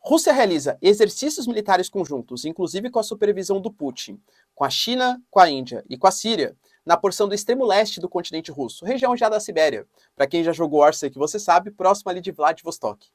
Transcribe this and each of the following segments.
Rússia realiza exercícios militares conjuntos, inclusive com a supervisão do Putin, com a China, com a Índia e com a Síria, na porção do extremo leste do continente russo, região já da Sibéria. Para quem já jogou War, sei que você sabe, próximo ali de Vladivostok.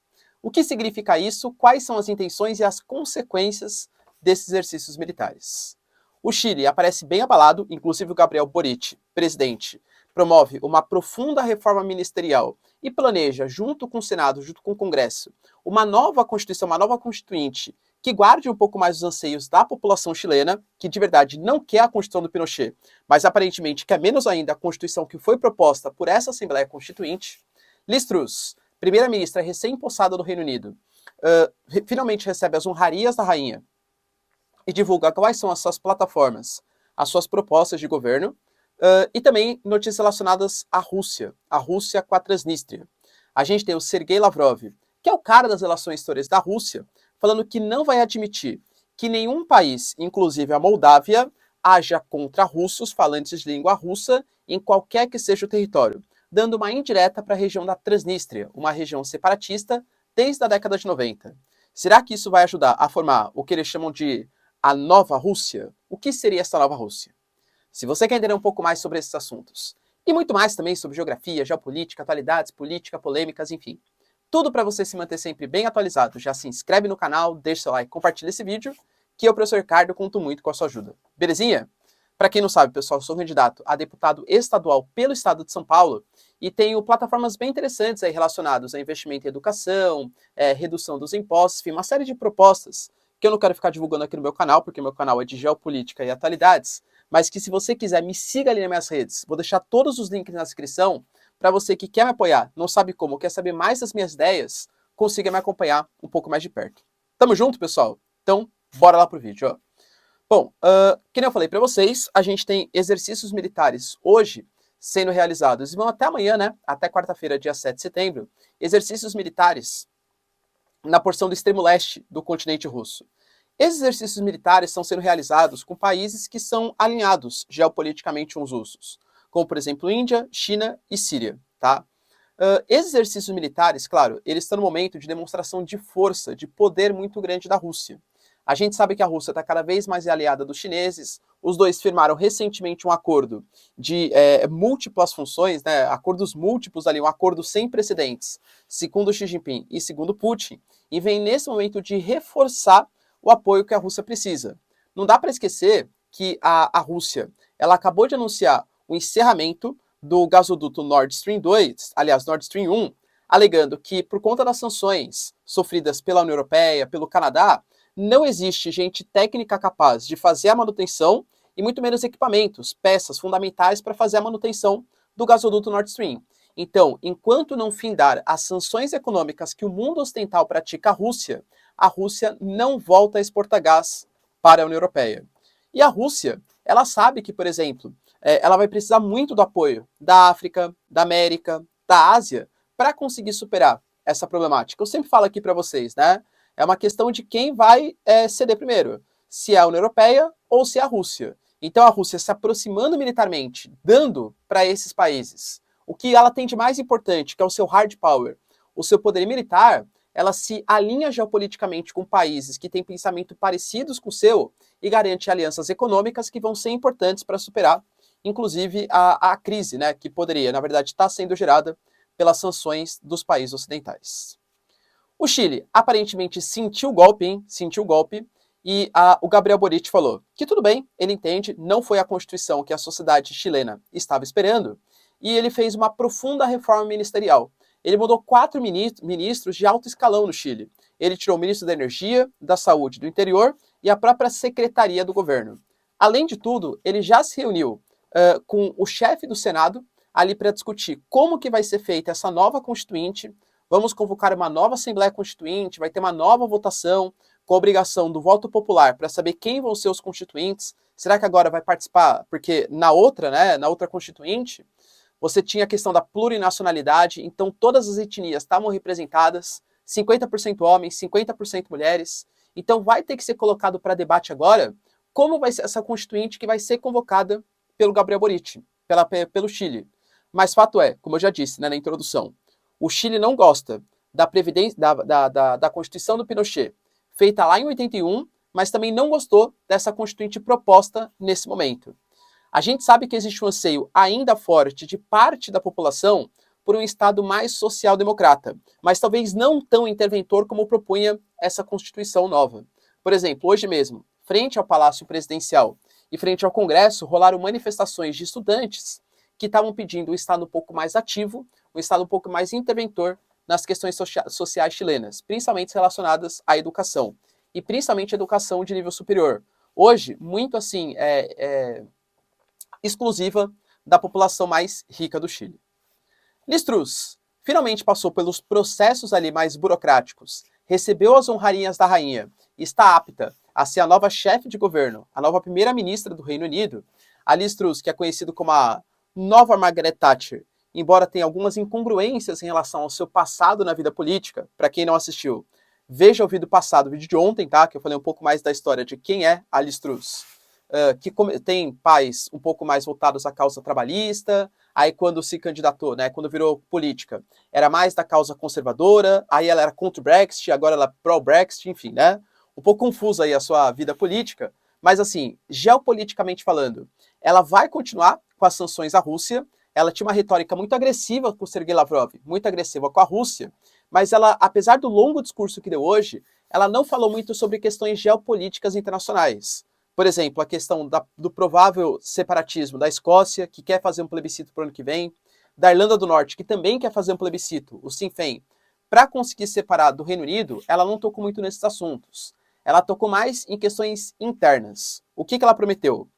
O que significa isso? Quais são as intenções e as consequências desses exercícios militares? O Chile aparece bem abalado, inclusive o Gabriel Boric, presidente, promove uma profunda reforma ministerial e planeja, junto com o Senado, junto com o Congresso, uma nova Constituição, uma nova Constituinte, que guarde um pouco mais os anseios da população chilena, que de verdade não quer a Constituição do Pinochet, mas aparentemente quer menos ainda a Constituição que foi proposta por essa Assembleia Constituinte. Liz Truss, primeira-ministra recém-impossada do Reino Unido, finalmente recebe as honrarias da rainha e divulga quais são as suas plataformas, as suas propostas de governo, e também notícias relacionadas à Rússia com a Transnistria. A gente tem o Sergei Lavrov, que é o cara das relações exteriores da Rússia, falando que não vai admitir que nenhum país, inclusive a Moldávia, haja contra russos falantes de língua russa em qualquer que seja o território, dando uma indireta para a região da Transnistria, uma região separatista desde a década de 90. Será que isso vai ajudar a formar o que eles chamam de a nova Rússia? O que seria essa nova Rússia? Se você quer entender um pouco mais sobre esses assuntos, e muito mais também sobre geografia, geopolítica, atualidades, política, polêmicas, enfim, tudo para você se manter sempre bem atualizado, já se inscreve no canal, deixa seu like, compartilha esse vídeo, que eu, professor Ricardo, conto muito com a sua ajuda. Belezinha? Para quem não sabe, pessoal, eu sou candidato a deputado estadual pelo estado de São Paulo e tenho plataformas bem interessantes aí relacionadas a investimento em educação, redução dos impostos, enfim, uma série de propostas que eu não quero ficar divulgando aqui no meu canal, porque meu canal é de geopolítica e atualidades, mas que se você quiser, me siga ali nas minhas redes. Vou deixar todos os links na descrição para você que quer me apoiar, não sabe como, quer saber mais das minhas ideias, consiga me acompanhar um pouco mais de perto. Tamo junto, pessoal? Então, bora lá pro vídeo, ó. Bom, que nem eu falei para vocês, a gente tem exercícios militares hoje sendo realizados, e vão até amanhã, né? Até quarta-feira, dia 7 de setembro, exercícios militares na porção do extremo leste do continente russo. Esses exercícios militares estão sendo realizados com países que são alinhados geopoliticamente uns russos, como, por exemplo, Índia, China e Síria, tá? Esses exercícios militares, claro, eles estão no momento de demonstração de força, de poder muito grande da Rússia. A gente sabe que a Rússia está cada vez mais aliada dos chineses, os dois firmaram recentemente um acordo de múltiplas funções, né, acordos múltiplos ali, um acordo sem precedentes, segundo Xi Jinping e segundo Putin, e vem nesse momento de reforçar o apoio que a Rússia precisa. Não dá para esquecer que a Rússia, ela acabou de anunciar o encerramento do gasoduto Nord Stream 2, aliás, Nord Stream 1, alegando que por conta das sanções sofridas pela União Europeia, pelo Canadá, não existe gente técnica capaz de fazer a manutenção e muito menos equipamentos, peças fundamentais para fazer a manutenção do gasoduto Nord Stream. Então, enquanto não findar as sanções econômicas que o mundo ocidental pratica à Rússia, a Rússia não volta a exportar gás para a União Europeia. E a Rússia, ela sabe que, por exemplo, ela vai precisar muito do apoio da África, da América, da Ásia, para conseguir superar essa problemática. Eu sempre falo aqui para vocês, né? É uma questão de quem vai ceder primeiro, se é a União Europeia ou se é a Rússia. Então a Rússia se aproximando militarmente, dando para esses países o que ela tem de mais importante, que é o seu hard power, o seu poder militar, ela se alinha geopoliticamente com países que têm pensamento parecidos com o seu e garante alianças econômicas que vão ser importantes para superar, inclusive, a crise, né, que poderia, na verdade, estar sendo gerada pelas sanções dos países ocidentais. O Chile aparentemente sentiu o golpe, hein? Sentiu o golpe, e o Gabriel Boric falou que tudo bem, ele entende, não foi a Constituição que a sociedade chilena estava esperando, e ele fez uma profunda reforma ministerial. Ele mudou 4 ministros de alto escalão no Chile. Ele tirou o ministro da Energia, da Saúde, do Interior e a própria Secretaria do Governo. Além de tudo, ele já se reuniu com o chefe do Senado ali para discutir como que vai ser feita essa nova Constituinte. Vamos convocar uma nova Assembleia Constituinte, vai ter uma nova votação com a obrigação do voto popular para saber quem vão ser os constituintes. Será que agora vai participar? Porque na outra, né, na outra Constituinte, você tinha a questão da plurinacionalidade, então todas as etnias estavam representadas, 50% homens, 50% mulheres. Então vai ter que ser colocado para debate agora como vai ser essa Constituinte que vai ser convocada pelo Gabriel Boric, pelo Chile. Mas fato é, como eu já disse, né, na introdução, o Chile não gosta da, da Constituição do Pinochet, feita lá em 81, mas também não gostou dessa Constituinte proposta nesse momento. A gente sabe que existe um anseio ainda forte de parte da população por um Estado mais social-democrata, mas talvez não tão interventor como propunha essa Constituição nova. Por exemplo, hoje mesmo, frente ao Palácio Presidencial e frente ao Congresso, rolaram manifestações de estudantes que estavam pedindo um Estado um pouco mais ativo, um Estado um pouco mais interventor nas questões sociais chilenas, principalmente relacionadas à educação, e principalmente a educação de nível superior. Hoje, muito assim, exclusiva da população mais rica do Chile. Liz Truss finalmente passou pelos processos ali mais burocráticos, recebeu as honrarias da rainha e está apta a ser a nova chefe de governo, a nova primeira-ministra do Reino Unido. A Liz Truss, que é conhecida como a nova Margaret Thatcher, embora tenha algumas incongruências em relação ao seu passado na vida política, para quem não assistiu, veja o vídeo passado, o vídeo de ontem, tá? Que eu falei um pouco mais da história de quem é a Liz Truss. Que tem pais um pouco mais voltados à causa trabalhista, aí quando se candidatou, né, quando virou política, era mais da causa conservadora, aí ela era contra o Brexit, agora ela é pró-Brexit, enfim, né? Um pouco confusa aí a sua vida política, mas assim, geopoliticamente falando, ela vai continuar com as sanções à Rússia, ela tinha uma retórica muito agressiva com o Sergei Lavrov, muito agressiva com a Rússia, mas ela, apesar do longo discurso que deu hoje, ela não falou muito sobre questões geopolíticas internacionais. Por exemplo, a questão do provável separatismo da Escócia, que quer fazer um plebiscito para o ano que vem, da Irlanda do Norte, que também quer fazer um plebiscito, o Sinn Féin, para conseguir separar do Reino Unido, ela não tocou muito nesses assuntos. Ela tocou mais em questões internas. O que ela prometeu?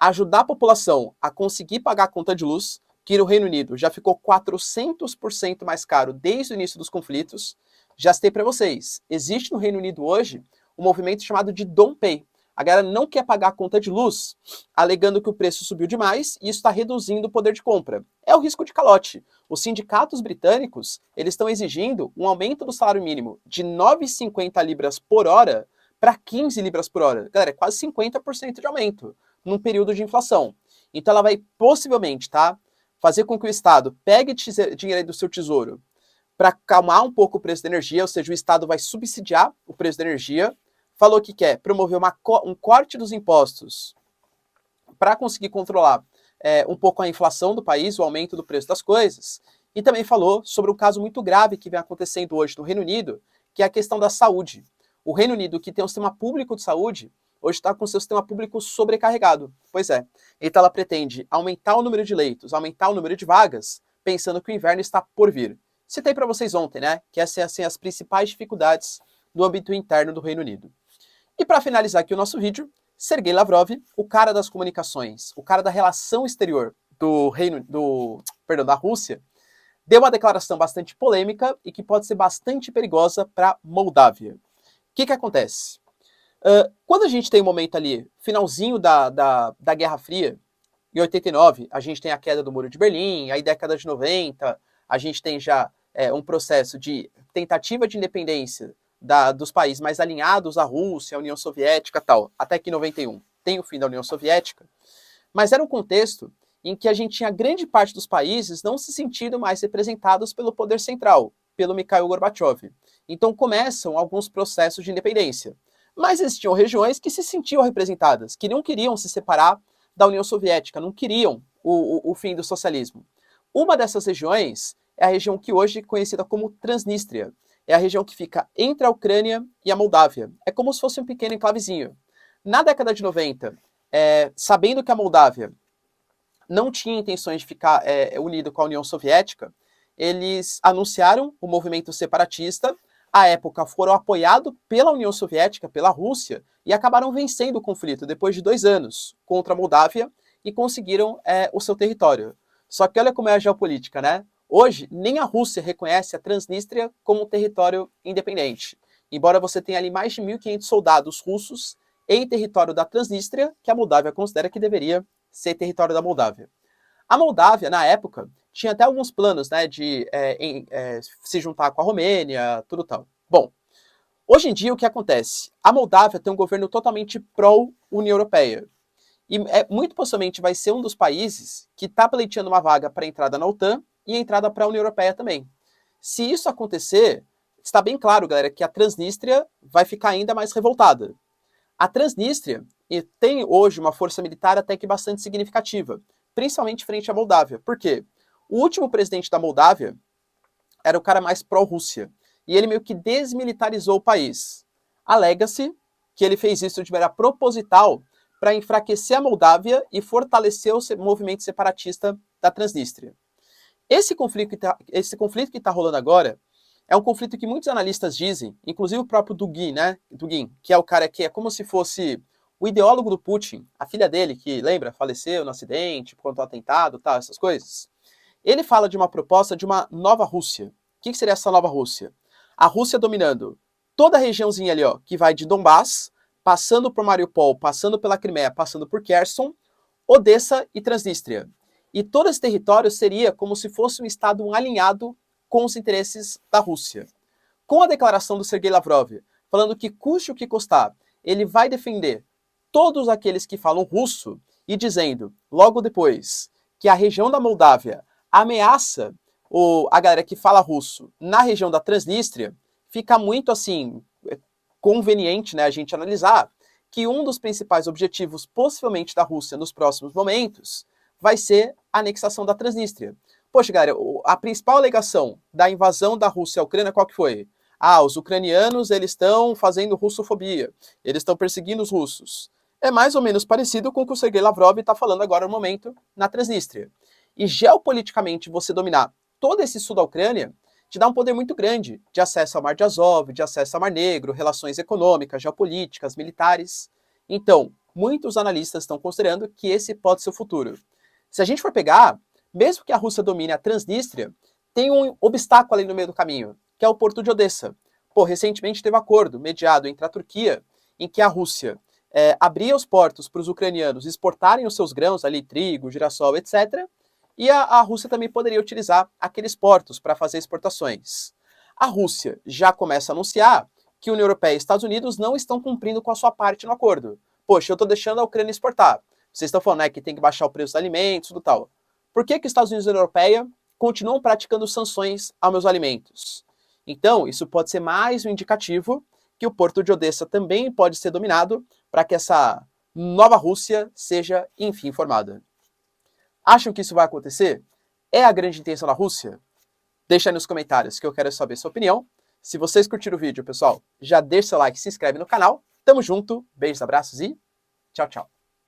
Ajudar a população a conseguir pagar a conta de luz, que no Reino Unido já ficou 400% mais caro desde o início dos conflitos. Já citei para vocês, existe no Reino Unido hoje um movimento chamado de Don't Pay. A galera não quer pagar a conta de luz, alegando que o preço subiu demais e isso está reduzindo o poder de compra. É o risco de calote. Os sindicatos britânicos, eles estão exigindo um aumento do salário mínimo de 9,50 libras por hora para 15 libras por hora. Galera, é quase 50% de aumento num período de inflação. Então ela vai possivelmente, tá, fazer com que o Estado pegue dinheiro do seu tesouro para acalmar um pouco o preço da energia, ou seja, o Estado vai subsidiar o preço da energia. Falou que quer promover um corte dos impostos para conseguir controlar um pouco a inflação do país, o aumento do preço das coisas. E também falou sobre um caso muito grave que vem acontecendo hoje no Reino Unido, que é a questão da saúde. O Reino Unido, que tem um sistema público de saúde, hoje está com seu sistema público sobrecarregado. Pois é. Então ela pretende aumentar o número de leitos, aumentar o número de vagas, pensando que o inverno está por vir. Citei para vocês ontem, né? Que essas são assim, as principais dificuldades no âmbito interno do Reino Unido. E para finalizar aqui o nosso vídeo, Sergei Lavrov, o cara das comunicações, o cara da relação exterior da Rússia, deu uma declaração bastante polêmica e que pode ser bastante perigosa para Moldávia. O que acontece? Quando a gente tem um momento ali, finalzinho da Guerra Fria, em 89, a gente tem a queda do Muro de Berlim, aí década de 90, a gente tem já um processo de tentativa de independência dos países mais alinhados à Rússia, à União Soviética e tal, até que em 91 tem o fim da União Soviética, mas era um contexto em que a gente tinha grande parte dos países não se sentindo mais representados pelo poder central, pelo Mikhail Gorbachev. Então começam alguns processos de independência. Mas existiam regiões que se sentiam representadas, que não queriam se separar da União Soviética, não queriam o fim do socialismo. Uma dessas regiões é a região que hoje é conhecida como Transnistria. É a região que fica entre a Ucrânia e a Moldávia. É como se fosse um pequeno enclavezinho. Na década de 90, sabendo que a Moldávia não tinha intenções de ficar unido com a União Soviética, eles anunciaram o movimento separatista. À época foram apoiados pela União Soviética, pela Rússia, e acabaram vencendo o conflito depois de 2 anos contra a Moldávia e conseguiram o seu território. Só que olha como é a geopolítica, né? Hoje, nem a Rússia reconhece a Transnistria como um território independente. Embora você tenha ali mais de 1.500 soldados russos em território da Transnistria, que a Moldávia considera que deveria ser território da Moldávia. A Moldávia, na época, tinha até alguns planos, né, de se juntar com a Romênia, tudo tal. Bom, hoje em dia o que acontece? A Moldávia tem um governo totalmente pró-União Europeia. E muito possivelmente vai ser um dos países que está pleiteando uma vaga para entrada na OTAN e entrada para a União Europeia também. Se isso acontecer, está bem claro, galera, que a Transnistria vai ficar ainda mais revoltada. A Transnistria tem hoje uma força militar até que bastante significativa, principalmente frente à Moldávia. Por quê? O último presidente da Moldávia era o cara mais pró-Rússia, e ele meio que desmilitarizou o país. Alega-se que ele fez isso de maneira proposital para enfraquecer a Moldávia e fortalecer o movimento separatista da Transnistria. Esse conflito que está rolando agora é um conflito que muitos analistas dizem, inclusive o próprio Dugin, né? Dugin, que é o cara que é como se fosse o ideólogo do Putin, a filha dele, que, lembra, faleceu no acidente, por conta do atentado, tal, essas coisas. Ele fala de uma proposta de uma nova Rússia. O que seria essa nova Rússia? A Rússia dominando toda a regiãozinha ali, ó, que vai de Donbass, passando por Mariupol, passando pela Crimeia, passando por Kherson, Odessa e Transnistria. E todo esse território seria como se fosse um estado alinhado com os interesses da Rússia. Com a declaração do Sergei Lavrov, falando que custe o que custar, ele vai defender todos aqueles que falam russo e dizendo, logo depois, que a região da Moldávia ameaça a galera que fala russo na região da Transnistria, fica muito assim conveniente, né, a gente analisar que um dos principais objetivos, possivelmente, da Rússia nos próximos momentos vai ser a anexação da Transnistria. Poxa, galera, a principal alegação da invasão da Rússia à Ucrânia, qual que foi? Ah, os ucranianos, eles estão fazendo russofobia, eles estão perseguindo os russos. É mais ou menos parecido com o que o Sergei Lavrov está falando agora no momento na Transnistria. E geopoliticamente, você dominar todo esse sul da Ucrânia te dá um poder muito grande de acesso ao Mar de Azov, de acesso ao Mar Negro, relações econômicas, geopolíticas, militares. Então, muitos analistas estão considerando que esse pode ser o futuro. Se a gente for pegar, mesmo que a Rússia domine a Transnistria, tem um obstáculo ali no meio do caminho, que é o porto de Odessa. Pô, recentemente teve um acordo mediado entre a Turquia, em que a Rússia abria os portos para os ucranianos exportarem os seus grãos ali, trigo, girassol, etc., e a Rússia também poderia utilizar aqueles portos para fazer exportações. A Rússia já começa a anunciar que a União Europeia e Estados Unidos não estão cumprindo com a sua parte no acordo. Poxa, eu estou deixando a Ucrânia exportar. Vocês estão falando, né, que tem que baixar o preço dos alimentos, tudo tal. Por que os Estados Unidos e a União Europeia continuam praticando sanções aos meus alimentos? Então, isso pode ser mais um indicativo que o porto de Odessa também pode ser dominado para que essa nova Rússia seja, enfim, formada. Acham que isso vai acontecer? É a grande intenção da Rússia? Deixa aí nos comentários que eu quero saber sua opinião. Se vocês curtiram o vídeo, pessoal, já deixa seu like e se inscreve no canal. Tamo junto, beijos, abraços e tchau, tchau.